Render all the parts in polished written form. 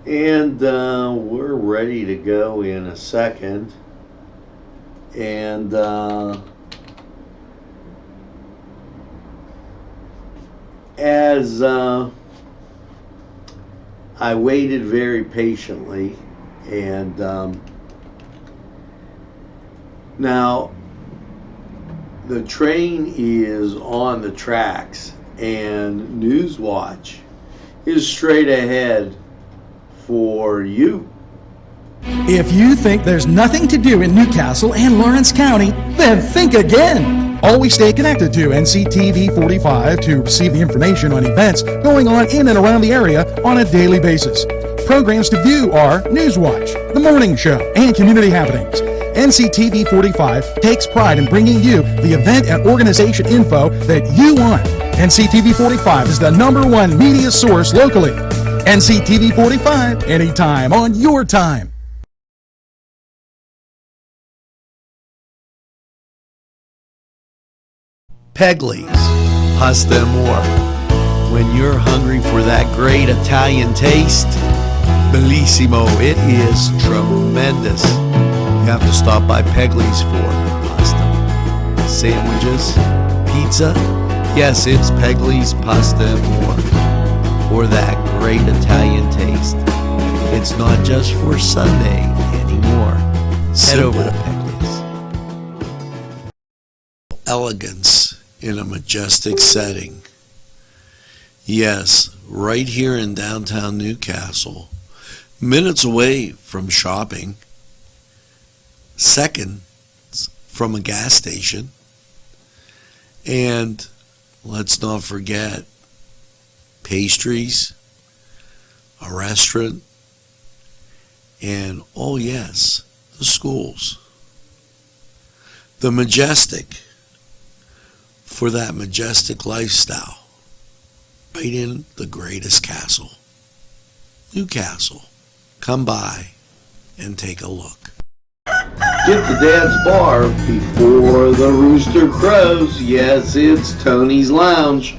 And we're ready to go in a second. And as I waited very patiently, and now the train is on the tracks, and Newswatch is straight ahead for you. If you think there's nothing to do in Newcastle and Lawrence County, then think again. Always stay connected to NCTV45 to receive the information on events going on in and around the area on a daily basis. Programs to view are Newswatch, The Morning Show, and Community Happenings. NCTV45 takes pride in bringing you the event and organization info that you want. NCTV45 is the #1 media source locally. NCTV45, anytime on your time. Pegley's Pasta More. When you're hungry for that great Italian taste, bellissimo, it is tremendous. You have to stop by Pegley's for pasta, sandwiches, pizza. Yes, it's Pegley's Pasta More. For that great Italian taste. It's not just for Sunday anymore. Head over to Pegley's. Elegance in a majestic setting. Yes, right here in downtown Newcastle, minutes away from shopping, seconds from a gas station, and let's not forget pastries, a restaurant, and oh yes, the schools. The Majestic, for that majestic lifestyle, right in the greatest castle, Newcastle. Come by and take a look. Get to Dad's Bar before the rooster crows. Yes, it's Tony's Lounge.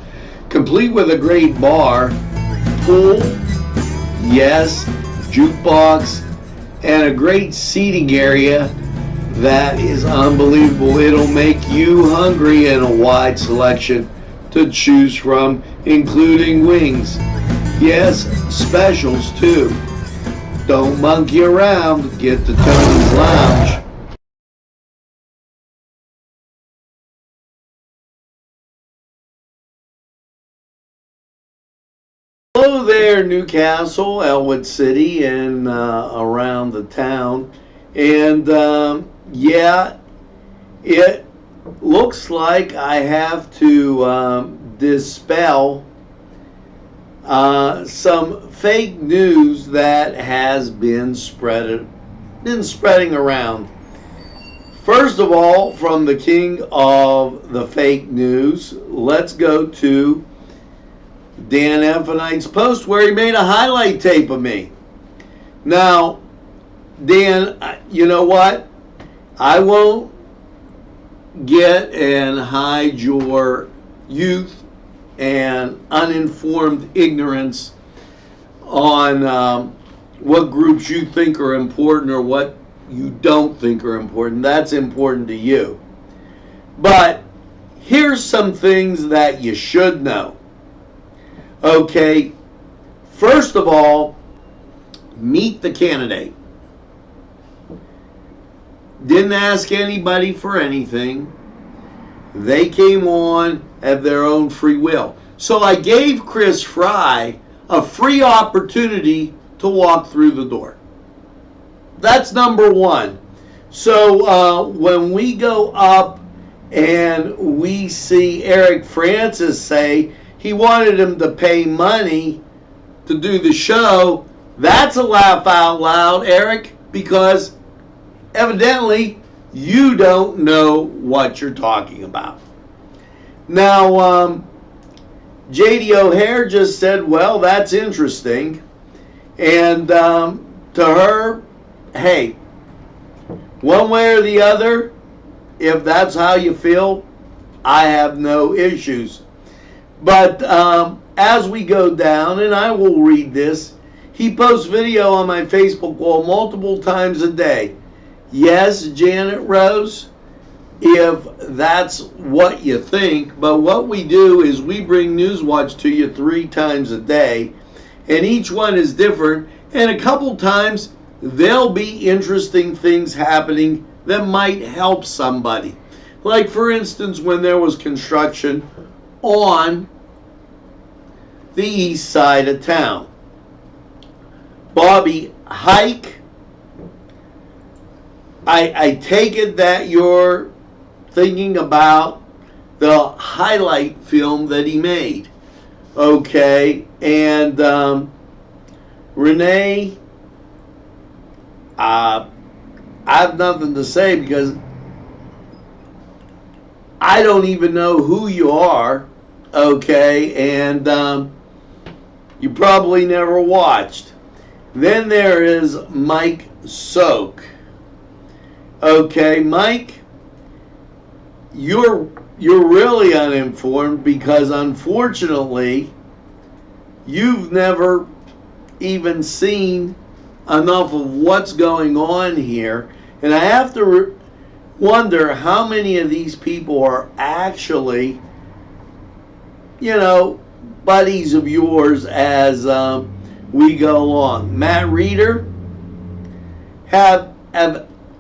Complete with a great bar, pool, yes, jukebox, and a great seating area that is unbelievable. It'll make you hungry, and a wide selection to choose from including wings. Yes, specials too. Don't monkey around. Get to Tony's Lounge. Hello there, Newcastle, Elwood City, and around the town. And yeah, it looks like I have to dispel some fake news that has been spreading around. First of all, from the king of the fake news, let's go to Dan Infinite's post where he made a highlight tape of me. Now, Dan, you know what? I won't get and hide your youth and uninformed ignorance on what groups you think are important or what you don't think are important. That's important to you. But here's some things that you should know. Okay, first of all, meet the candidate. Didn't ask anybody for anything. They came on at their own free will. So I gave Chris Fry a free opportunity to walk through the door. That's number one. So when we go up and we see Eric Francis say he wanted him to pay money to do the show, that's a laugh out loud, Eric, because evidently you don't know what you're talking about. Now, J.D. O'Hare just said, well, that's interesting. And to her, hey, one way or the other, if that's how you feel, I have no issues. But as we go down, and I will read this, he posts video on my Facebook wall multiple times a day. Yes, Janet Rose, if that's what you think, but what we do is we bring Newswatch to you 3 times a day, and each one is different, and a couple times there'll be interesting things happening that might help somebody. Like, for instance, when there was construction on the east side of town. Bobby Hike, I take it that you're thinking about the highlight film that he made. Okay, and Renee, I have nothing to say because I don't even know who you are, okay, and you probably never watched. Then there is Mike Soak. Okay, Mike, you're really uninformed because unfortunately you've never even seen enough of what's going on here, and I have to wonder how many of these people are actually, you know, buddies of yours as we go along. Matt Reeder have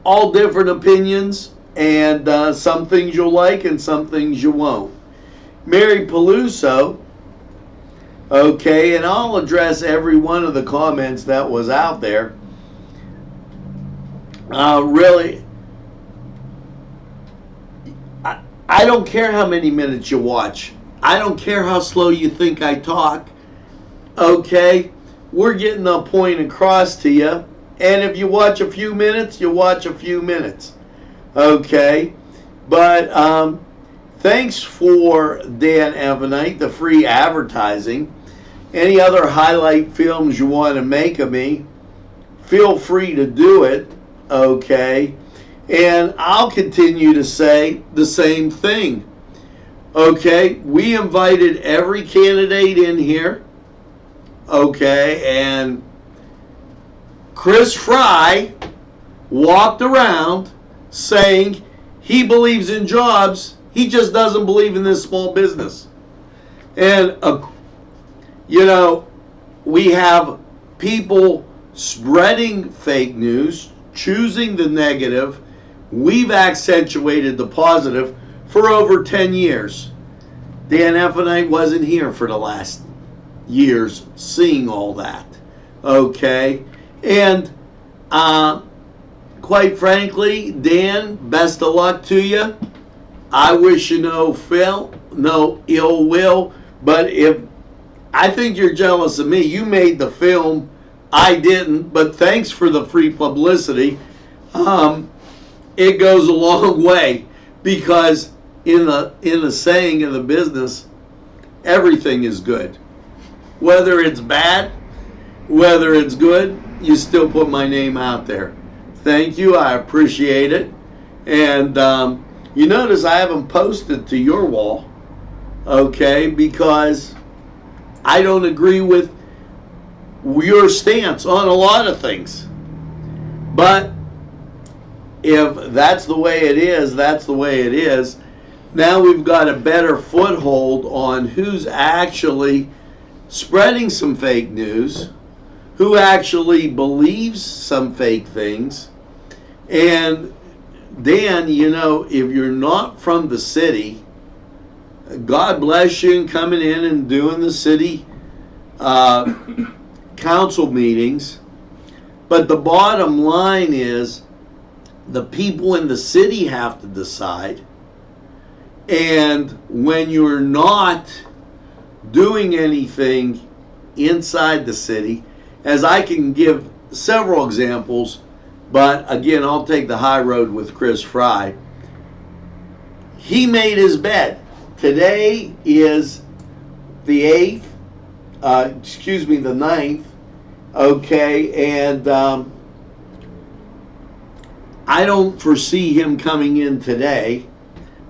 all different opinions, and some things you'll like and some things you won't. Mary Peluso, okay, and I'll address every one of the comments that was out there. Really, I don't care how many minutes you watch. I don't care how slow you think I talk. Okay, we're getting a point across to you. And if you watch a few minutes, you watch a few minutes. Okay, but thanks for Dan Evanite, the free advertising. Any other highlight films you want to make of me, feel free to do it. Okay, and I'll continue to say the same thing. Okay, we invited every candidate in here. Okay, and Chris Fry walked around saying he believes in jobs, he just doesn't believe in this small business. And You know, we have people spreading fake news, choosing the negative. We've accentuated the positive for over 10 years. Dan Effenite wasn't here for the last years seeing all that. Okay? And quite frankly, Dan, best of luck to you. I wish you no ill will, but if I think you're jealous of me. You made the film, I didn't, but thanks for the free publicity. It goes a long way, because in the saying of the business, everything is good. Whether it's bad, whether it's good, you still put my name out there. Thank you, I appreciate it. And you notice I haven't posted to your wall, okay, because I don't agree with your stance on a lot of things. But if that's the way it is, that's the way it is. Now we've got a better foothold on who's actually spreading some fake news, who actually believes some fake things. And Dan, you know, if you're not from the city, God bless you in coming in and doing the city council meetings. But the bottom line is the people in the city have to decide. And when you're not doing anything inside the city, as I can give several examples, but again, I'll take the high road with Chris Fry. He made his bed. Today is the 9th, okay, and I don't foresee him coming in today,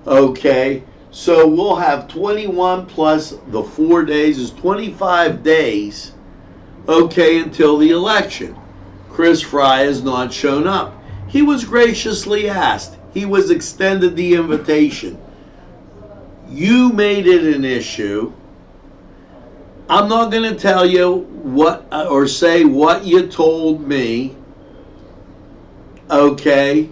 okay, so we'll have 21 plus the 4 days is 25 days, okay, until the election. Chris Fry has not shown up. He was graciously asked. He was extended the invitation. You made it an issue. I'm not going to tell you what or say what you told me, okay?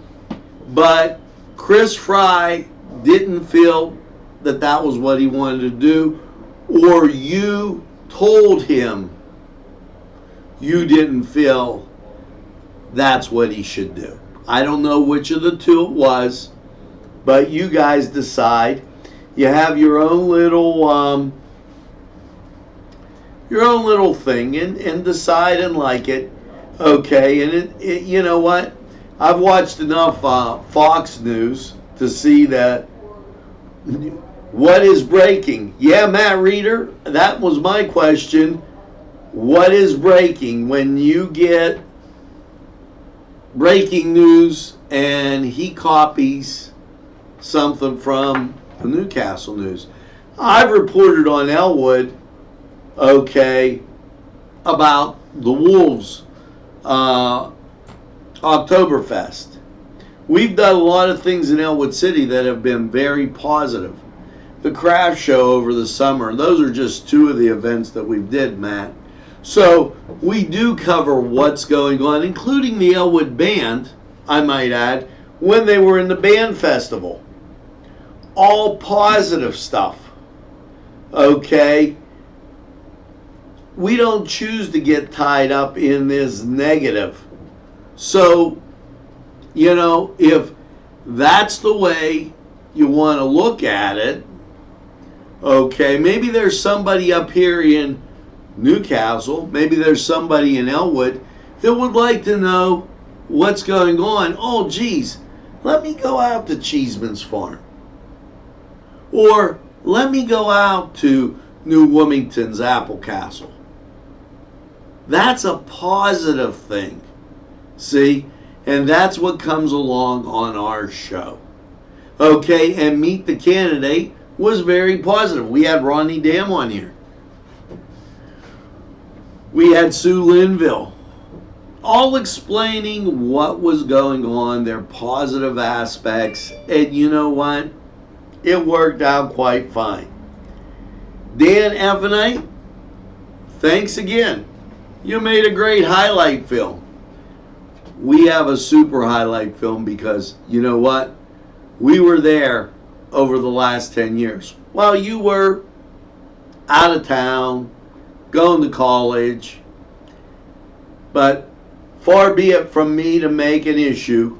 But Chris Fry didn't feel that that was what he wanted to do, or you told him you didn't feel that's what he should do. I don't know which of the two it was, but you guys decide. You have your own little thing and decide and like it, okay? And it you know what? I've watched enough Fox News to see that what is breaking. Yeah, Matt Reeder, that was my question. What is breaking when you get breaking news and he copies something from the Newcastle News? I've reported on Elwood, okay, about the Wolves Oktoberfest. We've done a lot of things in Elwood City that have been very positive. The craft show over the summer, those are just two of the events that we did, Matt. So we do cover what's going on, including the Elwood Band, I might add, when they were in the band festival. All positive stuff, okay? We don't choose to get tied up in this negative. So, you know, if that's the way you want to look at it, okay, maybe there's somebody up here in Newcastle, maybe there's somebody in Elwood that would like to know what's going on. Oh, geez, let me go out to Cheeseman's Farm. Or let me go out to New Wilmington's Apple Castle. That's a positive thing. See? And that's what comes along on our show. Okay, and Meet the Candidate was very positive. We had Ronnie Dam on here. We had Sue Linville. All explaining what was going on, their positive aspects. And you know what? It worked out quite fine. Dan Effenite, thanks again. You made a great highlight film. We have a super highlight film because, you know what? We were there over the last 10 years. While you were out of town, going to college. But far be it from me to make an issue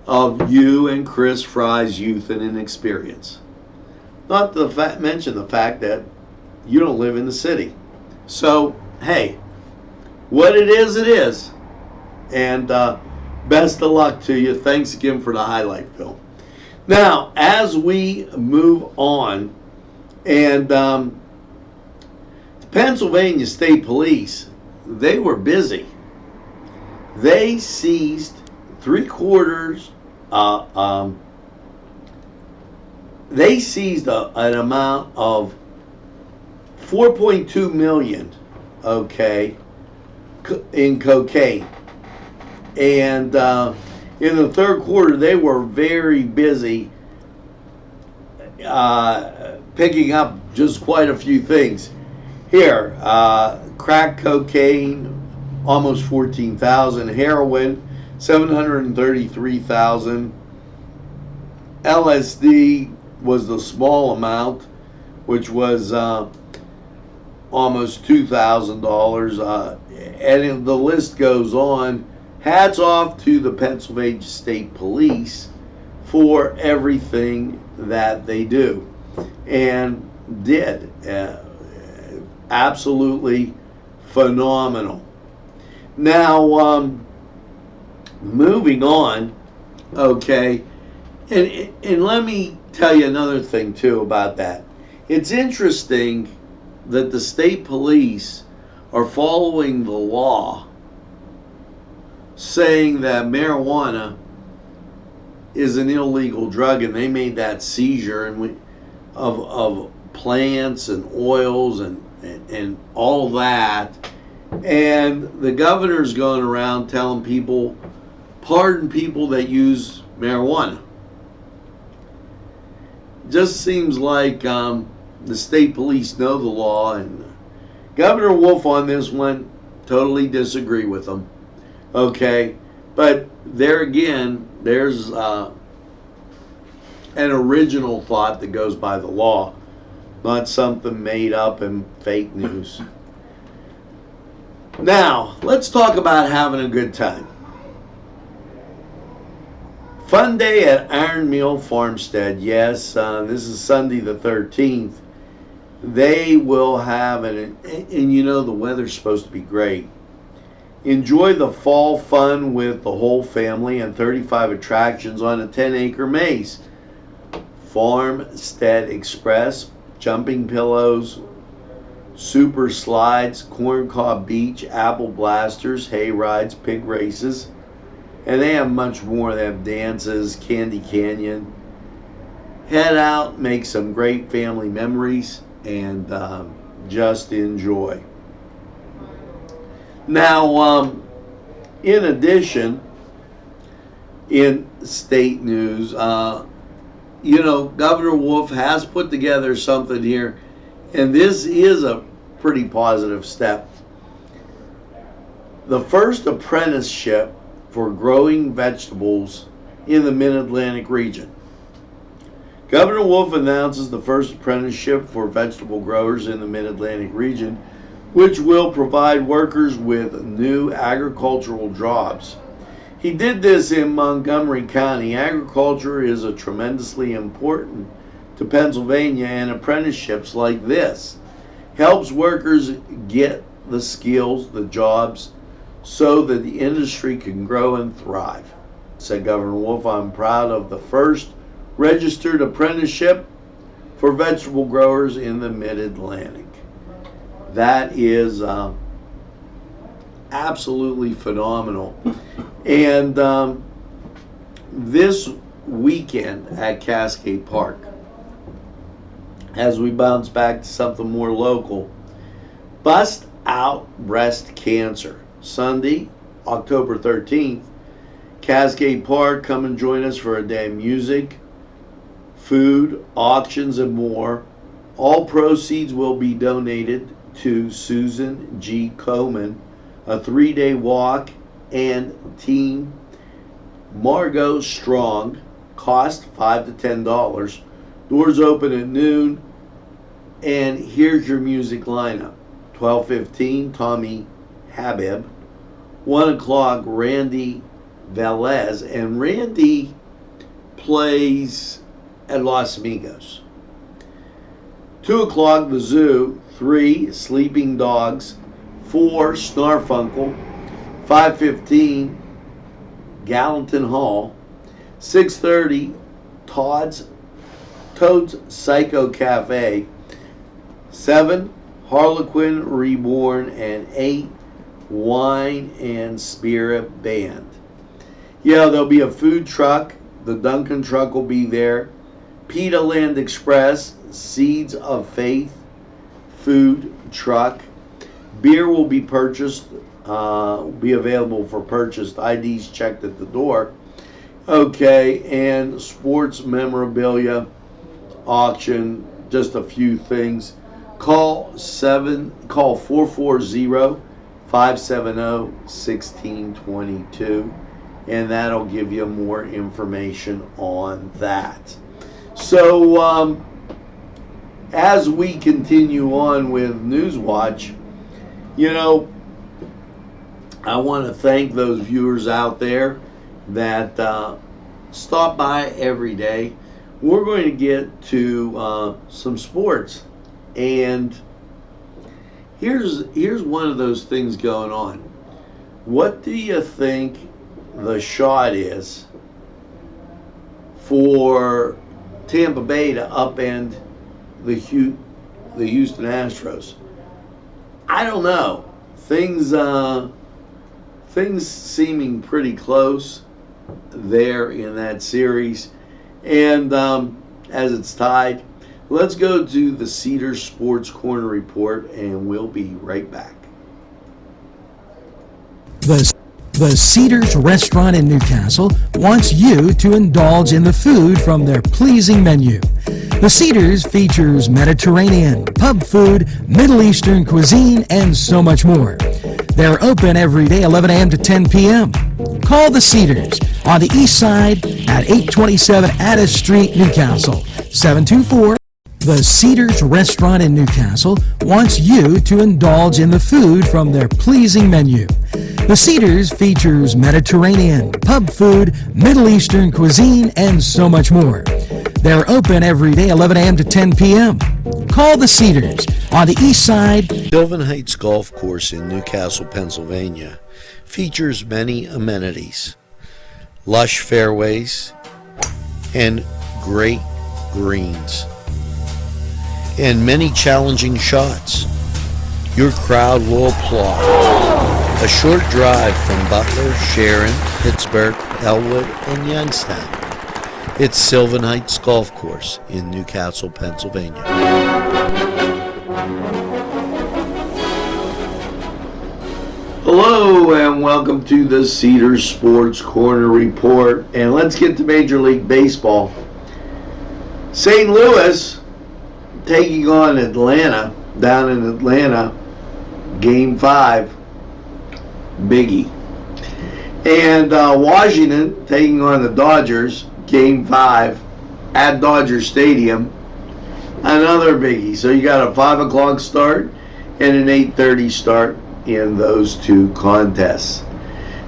of you and Chris Fry's youth and inexperience. Not to mention the fact that you don't live in the city. So, hey, what it is, it is. And best of luck to you. Thanks again for the highlight film. Now, as we move on, and the Pennsylvania State Police, they were busy. They seized they seized an amount of 4.2 million, okay, in cocaine. And in the third quarter, they were very busy picking up just quite a few things. Here, crack cocaine, almost 14,000. Heroin, 733,000. LSD was the small amount, which was almost $2,000. And the list goes on. Hats off to the Pennsylvania State Police for everything that they do and did. Absolutely phenomenal. Now, moving on, okay, and let me tell you another thing too about that. It's interesting that the state police are following the law, saying that marijuana is an illegal drug, and they made that seizure of plants and oils and all that. And the governor's going around telling people, pardon people that use marijuana. Just seems like the state police know the law, and Governor Wolf on this one, totally disagree with them. Okay, but there again, there's an original thought that goes by the law, not something made up and fake news. Now, let's talk about having a good time. Fun day at Iron Mill Farmstead. Yes, this is Sunday the 13th. They will have, and you know the weather's supposed to be great. Enjoy the fall fun with the whole family and 35 attractions on a 10-acre maze. Farmstead Express, jumping pillows, super slides, corncob beach, apple blasters, hay rides, pig races, and they have much more. They have dances, Candy Canyon. Head out, make some great family memories, and just enjoy. Now, in addition, in state news, you know, Governor Wolf has put together something here, and this is a pretty positive step. The first apprenticeship for growing vegetables in the Mid-Atlantic region. Governor Wolf announces the first apprenticeship for vegetable growers in the Mid-Atlantic region, which will provide workers with new agricultural jobs. He did this in Montgomery County. Agriculture is a tremendously important to Pennsylvania, and apprenticeships like this helps workers get the skills, the jobs, so that the industry can grow and thrive. Said Governor Wolf, I'm proud of the first registered apprenticeship for vegetable growers in the Mid-Atlantic. That is absolutely phenomenal. And this weekend at Cascade Park, as we bounce back to something more local, Bust Out Breast Cancer. Sunday, October 13th, Cascade Park. Come and join us for a day of music, food, auctions, and more. All proceeds will be donated to Susan G. Komen, a 3-day walk, and Team Margot Strong, cost $5 to $10. Doors open at noon, and here's your music lineup. 12:15, Tommy Habib. 1 o'clock, Randy Velez, and Randy plays at Los Amigos. 2 o'clock, The Zoo. 3, Sleeping Dogs. 4, Snarfunkel. 5:15, Gallatin Hall. 6:30, Toad's Psycho Cafe. 7, Harlequin Reborn, and 8, Wine and Spirit Band. Yeah, there'll be a food truck. The Duncan truck will be there. Pita Land Express, Seeds of Faith food truck. Beer will be purchased, be available for purchase. IDs checked at the door. Okay, and sports memorabilia auction, just a few things. Call 440-570-1622, and that'll give you more information on that. So, as we continue on with Newswatch, you know, I want to thank those viewers out there that stop by every day. We're going to get to some sports, and here's one of those things going on. What do you think the shot is for Tampa Bay to upend the Houston Astros? I don't know. Things seeming pretty close there in that series, and as it's tied, let's go to the Cedars Sports Corner report, and we'll be right back. The Cedars Restaurant in Newcastle wants you to indulge in the food from their pleasing menu. The Cedars features Mediterranean, pub food, Middle Eastern cuisine, and so much more. They're open every day, 11 a.m. to 10 p.m. Call the Cedars on the east side at 827 Addis Street, Newcastle, 724. The Cedars Restaurant in Newcastle wants you to indulge in the food from their pleasing menu. The Cedars features Mediterranean, pub food, Middle Eastern cuisine, and so much more. They're open every day, 11 a.m. to 10 p.m. Call the Cedars on the east side. Sylvan Heights Golf Course in Newcastle, Pennsylvania features many amenities, lush fairways, and great greens, and many challenging shots. Your crowd will applaud. A short drive from Butler, Sharon, Pittsburgh, Elwood, and Youngstown. It's Sylvan Heights Golf Course in Newcastle, Pennsylvania. Hello and welcome to the Cedars Sports Corner report, and let's get to Major League Baseball. St. Louis taking on Atlanta, down in Atlanta, Game 5, biggie. And Washington taking on the Dodgers, Game 5, at Dodger Stadium, another biggie. So you got a 5 o'clock start and an 8:30 start in those two contests.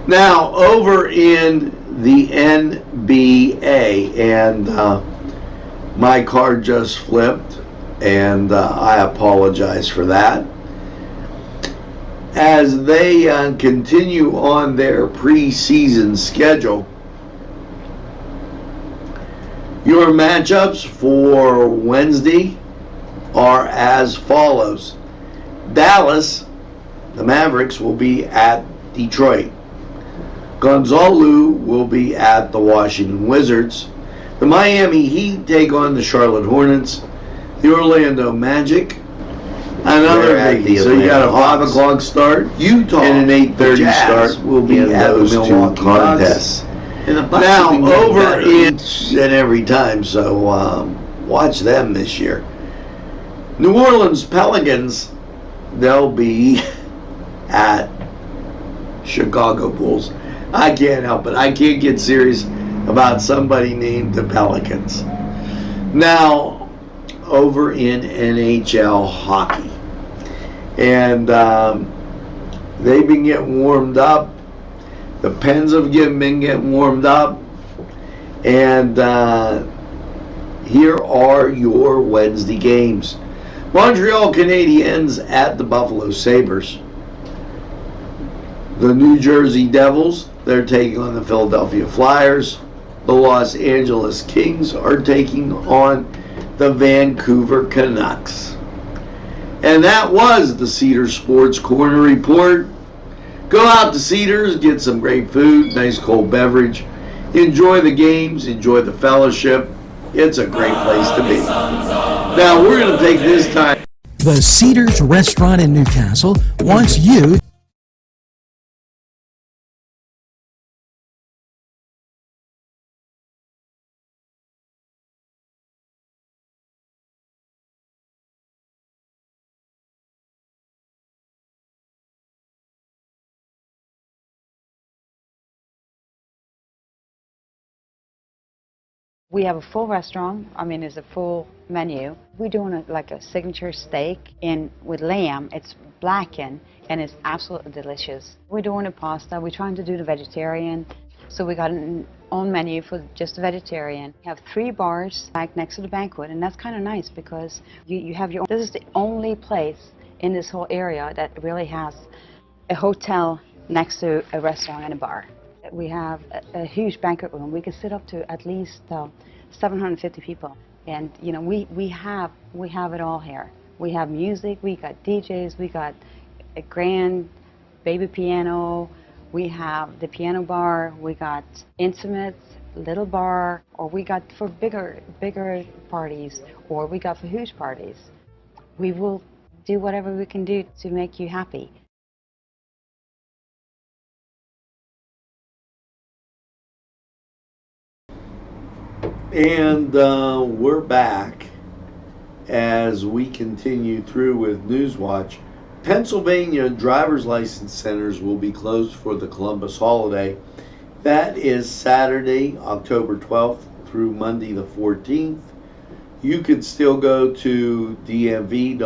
Now, over in the NBA, and my card just flipped, and I apologize for that. As they continue on their preseason schedule, your matchups for Wednesday are as follows. Dallas, the Mavericks, will be at Detroit. Gonzalo will be at the Washington Wizards. The Miami Heat take on the Charlotte Hornets. The Orlando Magic, another biggie. So you got a 5 o'clock start, Utah, and an 8:30 start will be at those two contests. Now, over each and every time, so watch them this year. New Orleans Pelicans they'll be at Chicago Bulls. I can't help it. I can't get serious about somebody named the Pelicans. Now, over in NHL hockey. And they've been getting warmed up. The Pens have been getting warmed up. And here are your Wednesday games. Montreal Canadiens at the Buffalo Sabres. The New Jersey Devils, they're taking on the Philadelphia Flyers. The Los Angeles Kings are taking on the Vancouver Canucks. And that was the Cedars Sports Corner Report. Go out to Cedars, get some great food, nice cold beverage. Enjoy the games, enjoy the fellowship. It's a great place to be. Now, we're going to take this time. The Cedars Restaurant in Newcastle wants you We have a full restaurant. I mean, it's a full menu. We're doing like a signature steak with lamb. It's blackened and it's absolutely delicious. We're doing a pasta. We're trying to do the vegetarian. So we got an own menu for just the vegetarian. We have 3 bars like next to the banquet, and that's kind of nice because you have your own. This is the only place in this whole area that really has a hotel next to a restaurant and a bar. We have a huge banquet room. We can sit up to at least 750 people, and you know we have it all here. We have music, we got DJs, we got a grand baby piano, we have the piano bar, we got intimates, little bar, or we got for bigger parties, or we got for huge parties. We will do whatever we can do to make you happy. And we're back as we continue through with Newswatch. Pennsylvania driver's license centers will be closed for the Columbus holiday. That is Saturday, October 12th through Monday the 14th. You can still go to dmv.pa.gov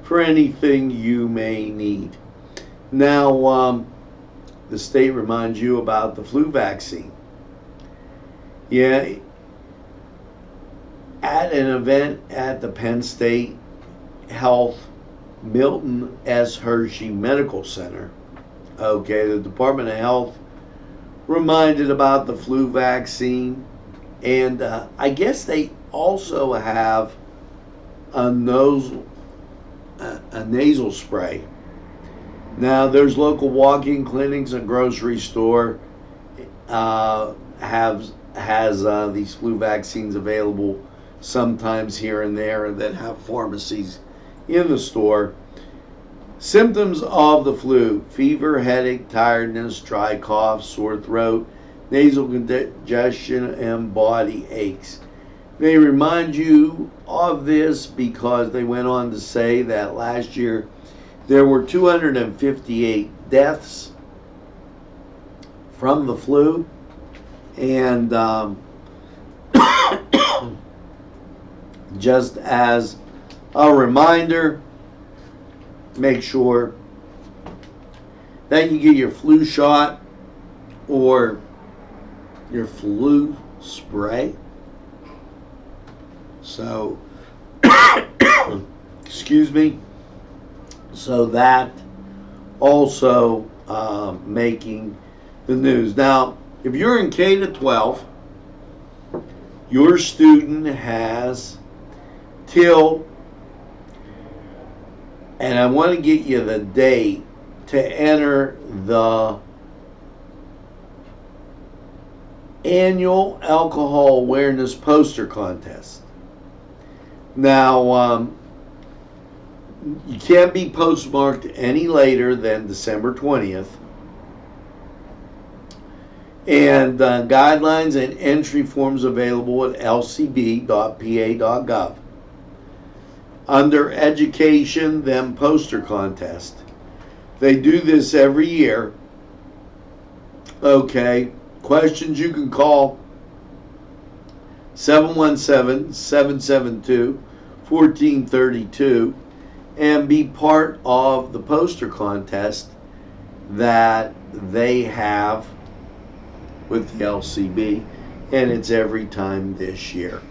for anything you may need. Now, the state reminds you about the flu vaccine. Yeah, at an event at the Penn State Health Milton S. Hershey Medical Center, okay, the Department of Health reminded about the flu vaccine, and I guess they also have a nasal spray. Now, there's local walk-in clinics and grocery store has these flu vaccines available sometimes here and there, and then have pharmacies in the store. Symptoms of the flu: fever, headache, tiredness, dry cough, sore throat, nasal congestion, and body aches. They remind you of this because they went on to say that last year there were 258 deaths from the flu. And just as a reminder, make sure that you get your flu shot or your flu spray. So, excuse me. So that also making the news. Now, if you're in K to 12, your student has till, and I want to get you the date to enter the annual alcohol awareness poster contest. Now, you can't be postmarked any later than December 20th. And guidelines and entry forms available at lcb.pa.gov. Under education, then poster contest. They do this every year. Okay, questions you can call 717-772-1432 and be part of the poster contest that they have with the LCB, and it's every time this year.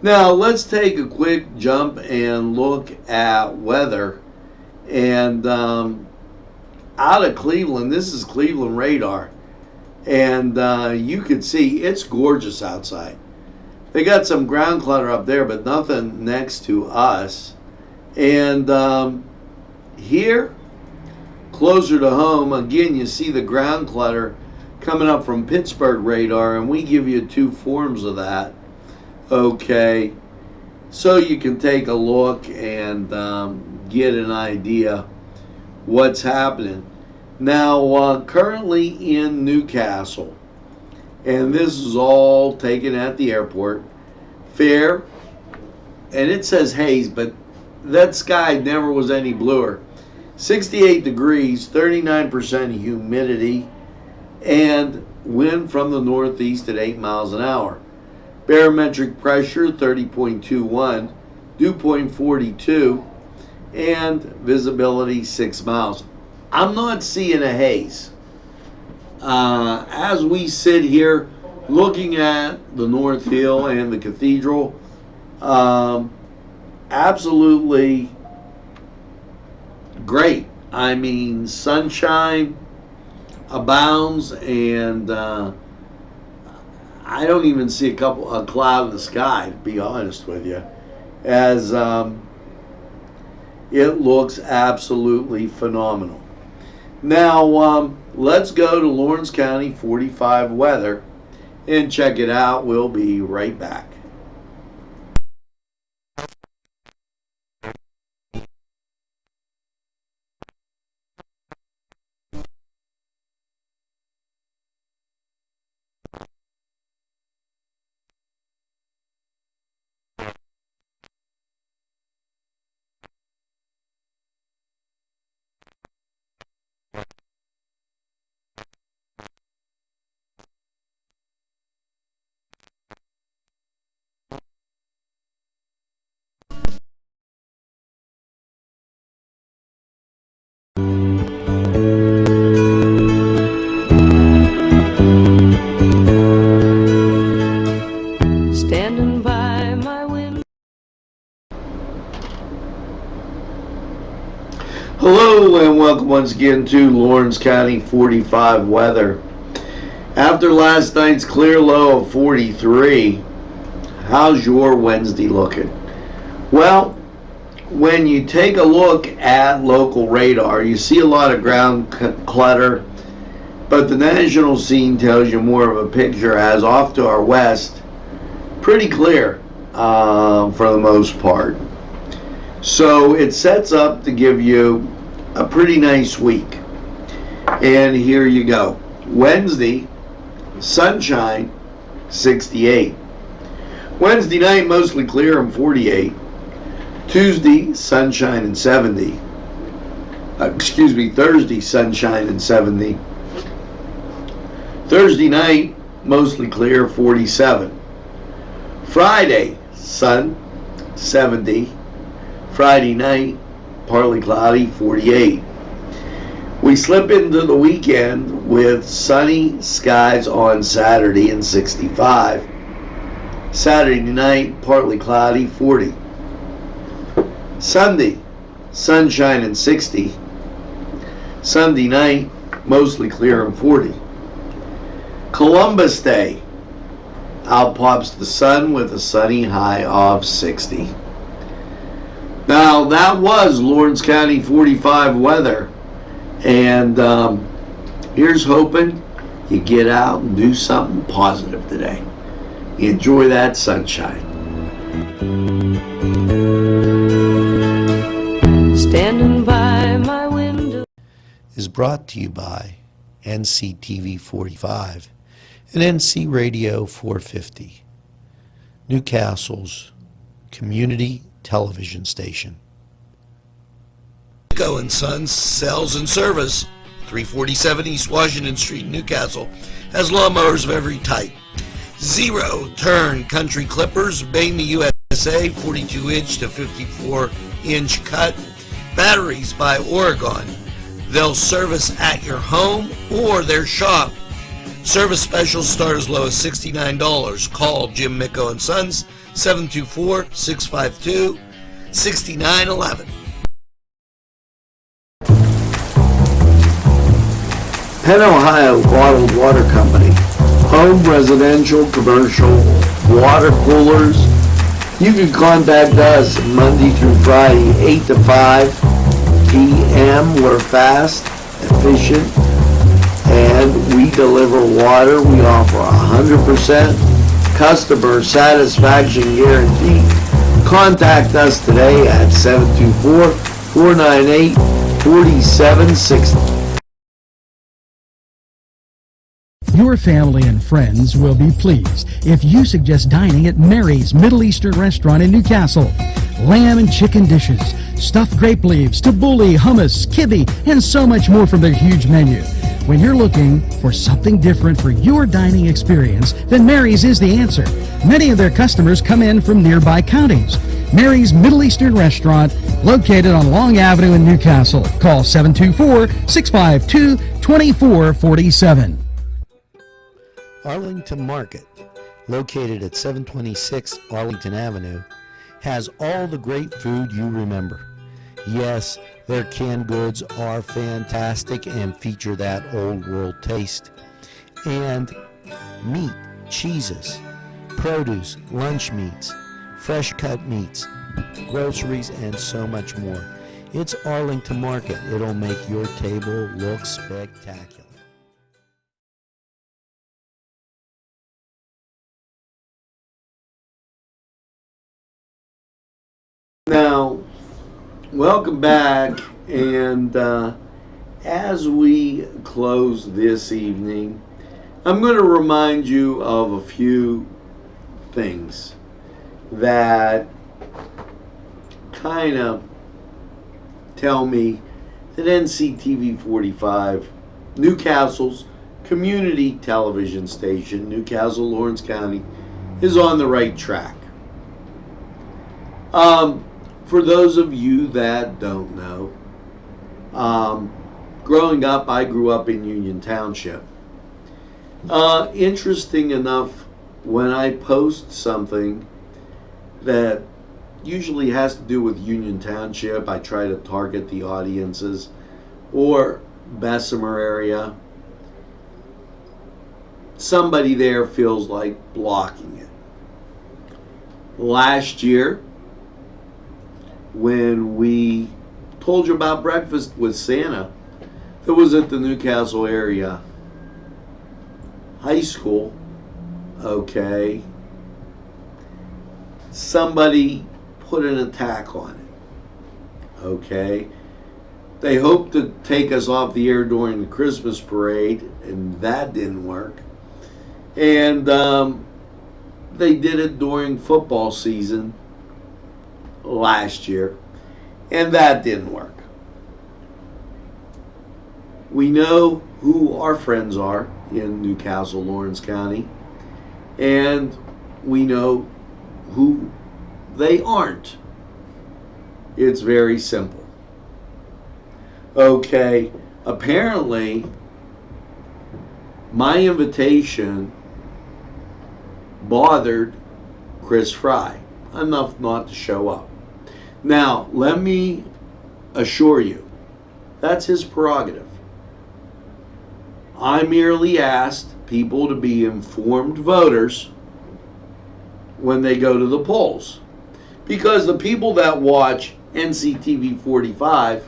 Now let's take a quick jump and look at weather. And out of Cleveland, this is Cleveland radar, and you can see it's gorgeous outside. They got some ground clutter up there, but nothing next to us. And here, closer to home, again, you see the ground clutter coming up from Pittsburgh radar, and we give you two forms of that. Okay, so you can take a look and get an idea what's happening. Now, currently in Newcastle, and this is all taken at the airport, fair, and it says haze, but that sky never was any bluer. 68 degrees, 39% humidity, and wind from the northeast at 8 miles an hour. Barometric pressure 30.21, dew point 42, and visibility 6 miles. I'm not seeing a haze. As we sit here looking at the North Hill and the cathedral, absolutely great. I mean, sunshine abounds, and I don't even see a cloud in the sky, to be honest with you, as it looks absolutely phenomenal. Now, let's go to Lawrence County 45 weather and check it out. We'll be right back. Standing by my window. Hello and welcome once again to Lawrence County 45 weather. After last night's clear low of 43, how's your Wednesday looking? Well, when you take a look at local radar, you see a lot of ground clutter, but the national scene tells you more of a picture, as off to our west, pretty clear for the most part. So it sets up to give you a pretty nice week. And here you go. Wednesday, sunshine, 68. Wednesday night, mostly clear and 48. Tuesday, sunshine and 70. Thursday, sunshine and 70. Thursday night, mostly clear, 47. Friday, sun, 70. Friday night, partly cloudy, 48. We slip into the weekend with sunny skies on Saturday and 65. Saturday night, partly cloudy, 40. Sunday, sunshine and 60. Sunday night, mostly clear and 40. Columbus Day, out pops the sun with a sunny high of 60. Now, that was Lawrence County 45 weather, and here's hoping you get out and do something positive today. Enjoy that sunshine. Standing by my window. Is brought to you by Nctv45 and NC Radio 450, Newcastle's community television station. Go & Sons Sales and Service, 347 East Washington Street, Newcastle, has lawnmowers of every type. Zero-turn country clippers, made in the USA, 42-inch to 54-inch cut. Batteries by Oregon. They'll service at your home or their shop. Service specials start as low as $69. Call Jim Micco & Sons, 724-652-6911. Penn, Ohio Bottled Water Company. Home, residential, commercial, water coolers. You can contact us Monday through Friday, 8 to 5 p.m. We're fast, efficient, and we deliver water. We offer 100% customer satisfaction guarantee. Contact us today at 724-498-4760. Your family and friends will be pleased if you suggest dining at Mary's Middle Eastern Restaurant in Newcastle. Lamb and chicken dishes, stuffed grape leaves, tabbouleh, hummus, kibbe, and so much more from their huge menu. When you're looking for something different for your dining experience, then Mary's is the answer. Many of their customers come in from nearby counties. Mary's Middle Eastern Restaurant, located on Long Avenue in Newcastle. Call 724-652-2447. Arlington Market, located at 726 Arlington Avenue, has all the great food you remember. Yes, their canned goods are fantastic and feature that old world taste. And meat, cheeses, produce, lunch meats, fresh cut meats, groceries, and so much more. It's Arlington Market. It'll make your table look spectacular. Now, welcome back, and as we close this evening, I'm going to remind you of a few things that kind of tell me that Nctv45, Newcastle's community television station, Newcastle, Lawrence County, is on the right track. For those of you that don't know, growing up, I grew up in Union Township. Interesting enough, when I post something that usually has to do with Union Township, I try to target the audiences, or Bessemer area, somebody there feels like blocking it. Last year, when we told you about Breakfast with Santa that was at the Newcastle area high school, okay, somebody put an attack on it, okay. They hoped to take us off the air during the Christmas parade, and that didn't work. And they did it during football season last year, and that didn't work. We know who our friends are in Newcastle, Lawrence County, and we know who they aren't. It's very simple. Okay, apparently my invitation bothered Chris Fry enough not to show up. Now, let me assure you, that's his prerogative. I merely asked people to be informed voters when they go to the polls. Because the people that watch Nctv45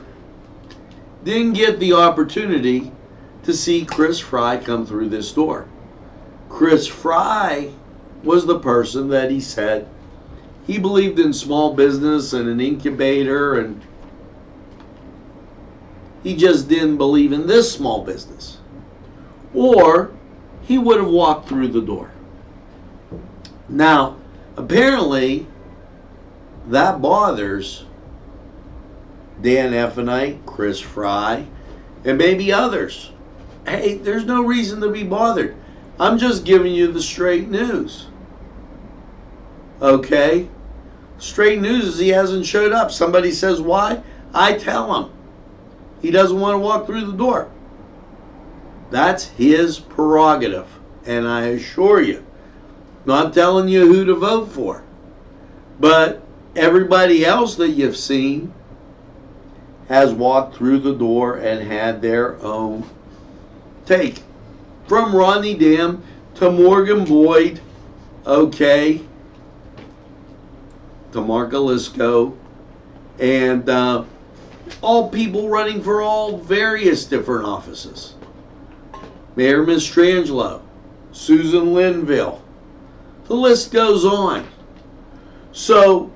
didn't get the opportunity to see Chris Fry come through this door. Chris Fry was the person that he said he believed in small business and an incubator, and he just didn't believe in this small business. Or he would have walked through the door. Now, apparently, that bothers Dan Effenite, Chris Fry, and maybe others. Hey, there's no reason to be bothered. I'm just giving you the straight news. Okay? Straight news is he hasn't showed up. Somebody says why? I tell him. He doesn't want to walk through the door. That's his prerogative. And I assure you, not telling you who to vote for, but everybody else that you've seen has walked through the door and had their own take. From Rodney Dam to Morgan Boyd, okay, to Mark Alisco, and all people running for all various different offices. Mayor Mastrangelo, Susan Linville, the list goes on. So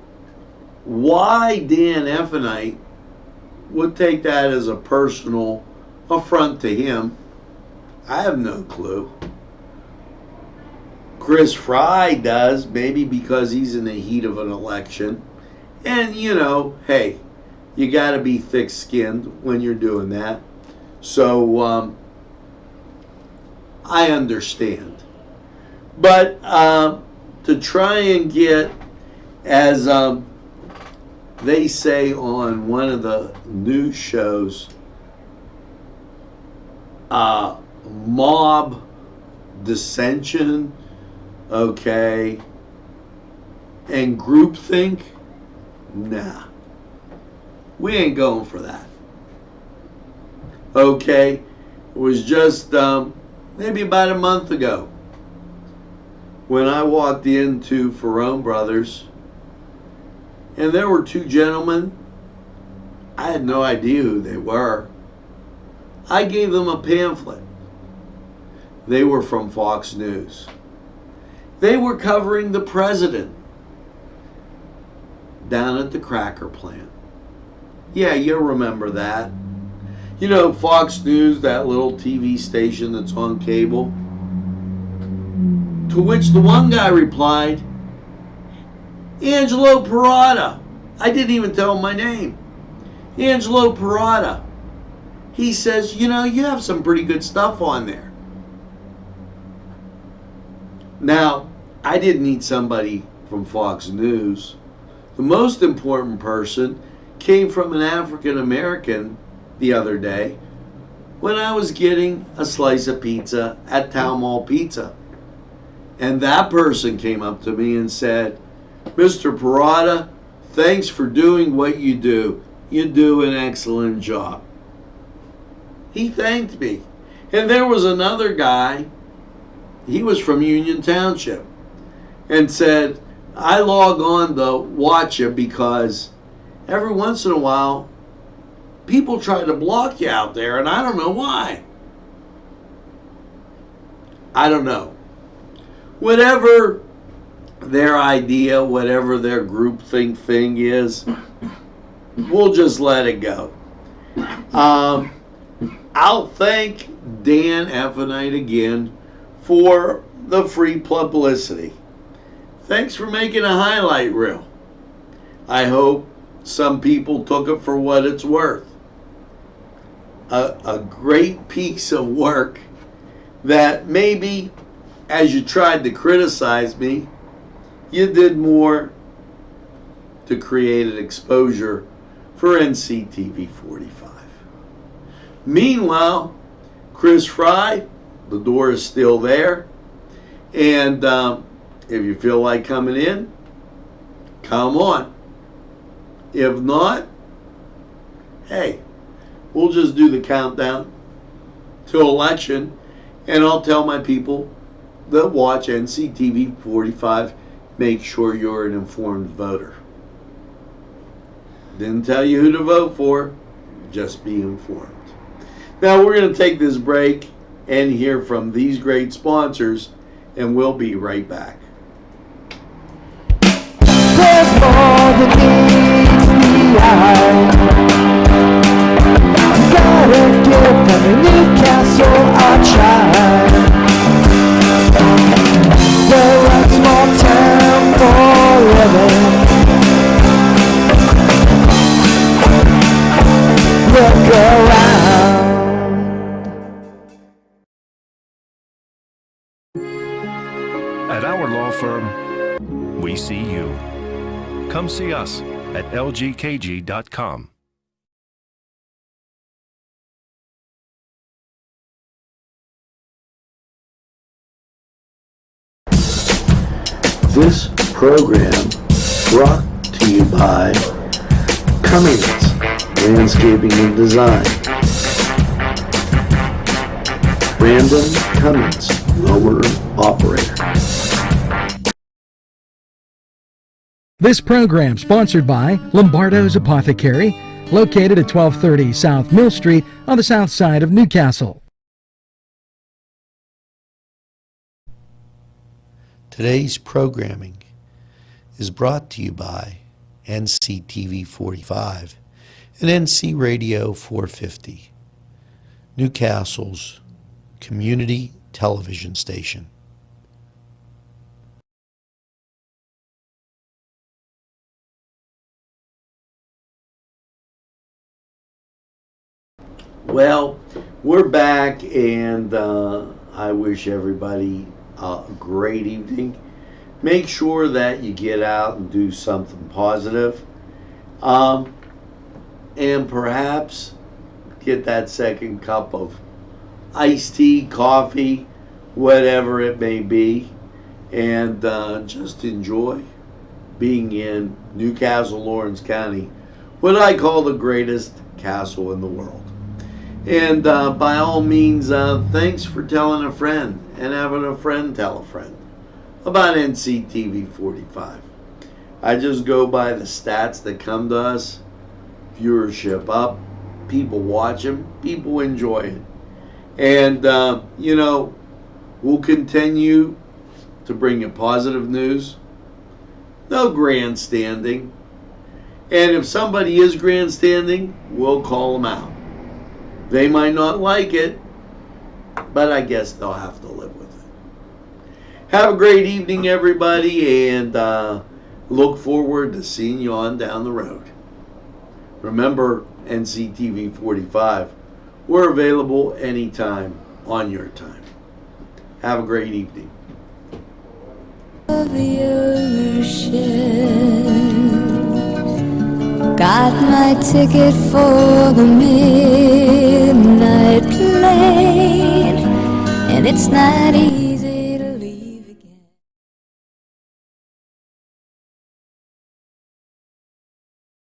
why Dan Effenite would take that as a personal affront to him, I have no clue. Chris Fry does, maybe because he's in the heat of an election. And, you know, hey, you got to be thick-skinned when you're doing that. So, I understand. But to try and get, as they say on one of the news shows, mob dissension, okay, and groupthink, nah, we ain't going for that. Okay, it was just maybe about a month ago when I walked into Ferrone Brothers, and there were two gentlemen. I had no idea who they were. I gave them a pamphlet. They were from Fox News. They were covering the president down at the cracker plant. Yeah, you'll remember that. You know, Fox News, that little TV station that's on cable. To which the one guy replied, Angelo Perrotta. I didn't even tell him my name. Angelo Perrotta. He says, you know, you have some pretty good stuff on there. Now, I didn't need somebody from Fox News. The most important person came from an African American the other day when I was getting a slice of pizza at Town Mall Pizza. And that person came up to me and said, Mr. Perrotta, thanks for doing what you do. You do an excellent job. He thanked me. And there was another guy, he was from Union Township, and said, I log on to watch you because every once in a while, people try to block you out there, and I don't know why. I don't know. Whatever their idea, whatever their groupthink thing is, we'll just let it go. I'll thank Dan Effenite again for the free publicity. Thanks for making a highlight reel. I hope some people took it for what it's worth. A great piece of work that maybe, as you tried to criticize me, you did more to create an exposure for Nctv45. Meanwhile, Chris Fry, the door is still there, and if you feel like coming in, come on. If not, hey, we'll just do the countdown to election, and I'll tell my people that watch Nctv45, make sure you're an informed voter. Didn't tell you who to vote for, just be informed. Now we're going to take this break and hear from these great sponsors, and we'll be right back. There's more than meets the eye. Gotta get them in Newcastle, I try. They're a small town for living. firm, we see you. Come see us at lgkg.com. This program brought to you by Cummings Landscaping and Design. Brandon Cummings, Lower Operator. This program sponsored by Lombardo's Apothecary, located at 1230 South Mill Street on the south side of Newcastle. Today's programming is brought to you by Nctv45 and NC Radio 450, Newcastle's community television station. Well, we're back, and I wish everybody a great evening. Make sure that you get out and do something positive. And perhaps get that second cup of iced tea, coffee, whatever it may be, and just enjoy being in Newcastle, Lawrence County, what I call the greatest castle in the world. And by all means, thanks for telling a friend and having a friend tell a friend about NCTV45. I just go by the stats that come to us. Viewership up, people watch them, people enjoy it. And, we'll continue to bring you positive news. No grandstanding. And if somebody is grandstanding, we'll call them out. They might not like it, but I guess they'll have to live with it. Have a great evening, everybody, and look forward to seeing you on down the road. Remember, NCTV45, we're available anytime on your time. Have a great evening. Of the ocean, got my ticket for the midnight plane, and it's not easy.